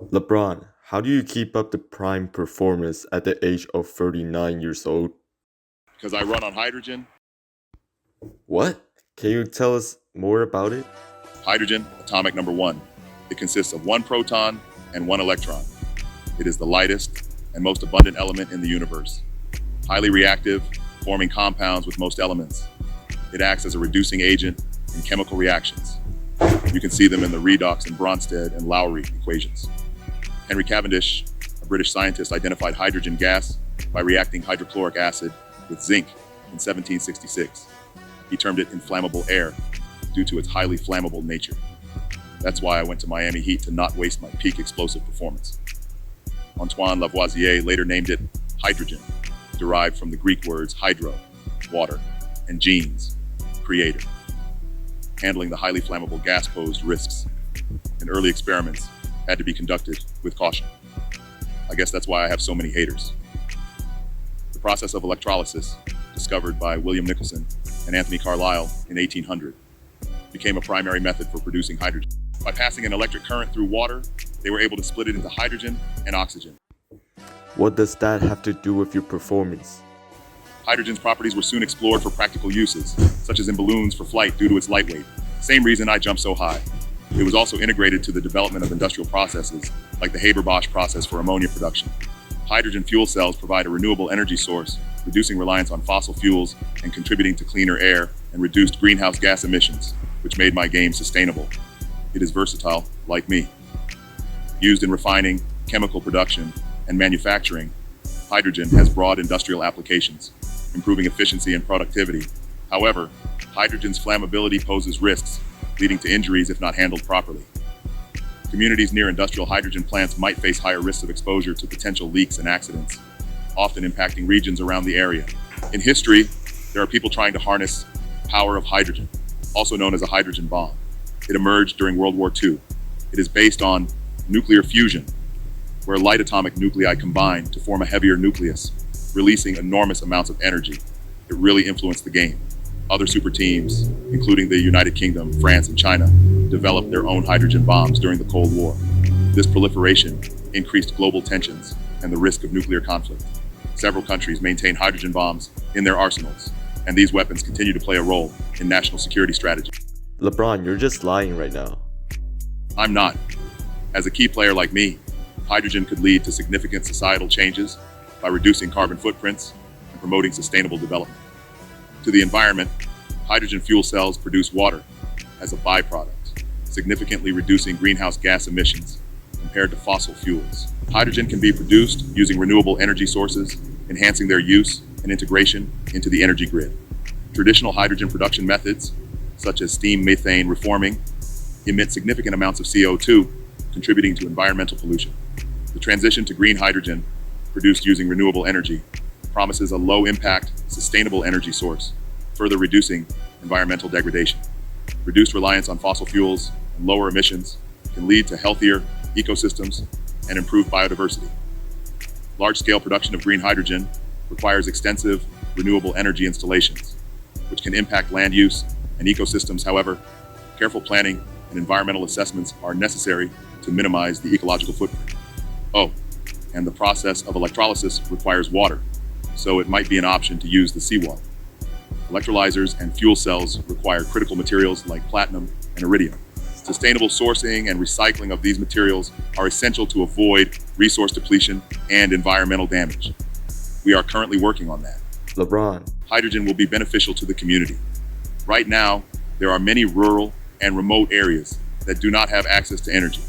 LeBron, how do you keep up the prime performance at the age of 39 years old? Because I run on hydrogen. What? Can you tell us more about it? Hydrogen, atomic number one. It consists of one proton and one electron. It is the lightest and most abundant element in the universe. Highly reactive, forming compounds with most elements. It acts as a reducing agent in chemical reactions. You can see them in the redox and Bronsted and Lowry equations. Henry Cavendish, a British scientist, identified hydrogen gas by reacting hydrochloric acid with zinc in 1766. He termed it inflammable air due to its highly flammable nature. That's why I went to Miami Heat to not waste my peak explosive performance. Antoine Lavoisier later named it hydrogen, derived from the Greek words hydro, water, and genes, creator. Handling the highly flammable gas posed risks, and early experiments had to be conducted with caution. I guess that's why I have so many haters. The process of electrolysis, discovered by William Nicholson and Anthony Carlisle in 1800, became a primary method for producing hydrogen. By passing an electric current through water, they were able to split it into hydrogen and oxygen. What does that have to do with your performance? Hydrogen's properties were soon explored for practical uses, such as in balloons for flight due to its lightweight. Same reason I jumped so high. It was also integrated to the development of industrial processes, like the Haber-Bosch process for ammonia production. Hydrogen fuel cells provide a renewable energy source, reducing reliance on fossil fuels and contributing to cleaner air and reduced greenhouse gas emissions, which made my game sustainable. It is versatile, like me. Used in refining, chemical production, and manufacturing, hydrogen has broad industrial applications, improving efficiency and productivity. However, hydrogen's flammability poses risks, leading to injuries if not handled properly. Communities near industrial hydrogen plants might face higher risks of exposure to potential leaks and accidents, often impacting regions around the area. In history, there are people trying to harness power of hydrogen, also known as a hydrogen bomb. It emerged during World War II. It is based on nuclear fusion, where light atomic nuclei combine to form a heavier nucleus, releasing enormous amounts of energy. It really influenced the game. Other super teams, including the United Kingdom, France, and China, developed their own hydrogen bombs during the Cold War. This proliferation increased global tensions and the risk of nuclear conflict. Several countries maintain hydrogen bombs in their arsenals, and these weapons continue to play a role in national security strategy. LeBron, you're just lying right now. I'm not. As a key player like me, hydrogen could lead to significant societal changes by reducing carbon footprints and promoting sustainable development. To the environment, hydrogen fuel cells produce water as a byproduct, significantly reducing greenhouse gas emissions compared to fossil fuels. Hydrogen can be produced using renewable energy sources, enhancing their use and integration into the energy grid. Traditional hydrogen production methods, such as steam methane reforming, emit significant amounts of CO2, contributing to environmental pollution. The transition to green hydrogen, produced using renewable energy, promises a low-impact, sustainable energy source, further reducing environmental degradation. Reduced reliance on fossil fuels and lower emissions can lead to healthier ecosystems and improved biodiversity. Large-scale production of green hydrogen requires extensive renewable energy installations, which can impact land use and ecosystems. However, careful planning and environmental assessments are necessary to minimize the ecological footprint. Oh, and the process of electrolysis requires water, so it might be an option to use the seawater. Electrolyzers and fuel cells require critical materials like platinum and iridium. Sustainable sourcing and recycling of these materials are essential to avoid resource depletion and environmental damage. We are currently working on that. LeBron, Hydrogen will be beneficial to the community. Right now, there are many rural and remote areas that do not have access to energy.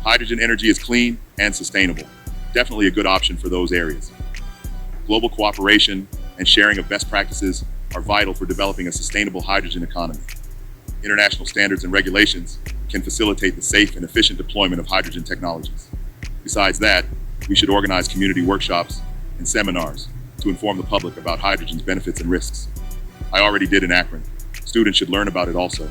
Hydrogen energy is clean and sustainable. Definitely a good option for those areas. Global cooperation and sharing of best practices are vital for developing a sustainable hydrogen economy. International standards and regulations can facilitate the safe and efficient deployment of hydrogen technologies. Besides that, we should organize community workshops and seminars to inform the public about hydrogen's benefits and risks. I already did in Akron. Students should learn about it also.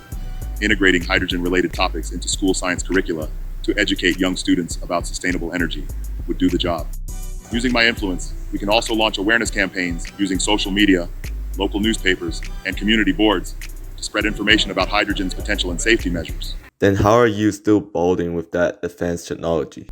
Integrating hydrogen-related topics into school science curricula to educate young students about sustainable energy would do the job. Using my influence, we can also launch awareness campaigns using social media, local newspapers, and community boards to spread information about hydrogen's potential and safety measures. Then how are you still balding with that advanced technology?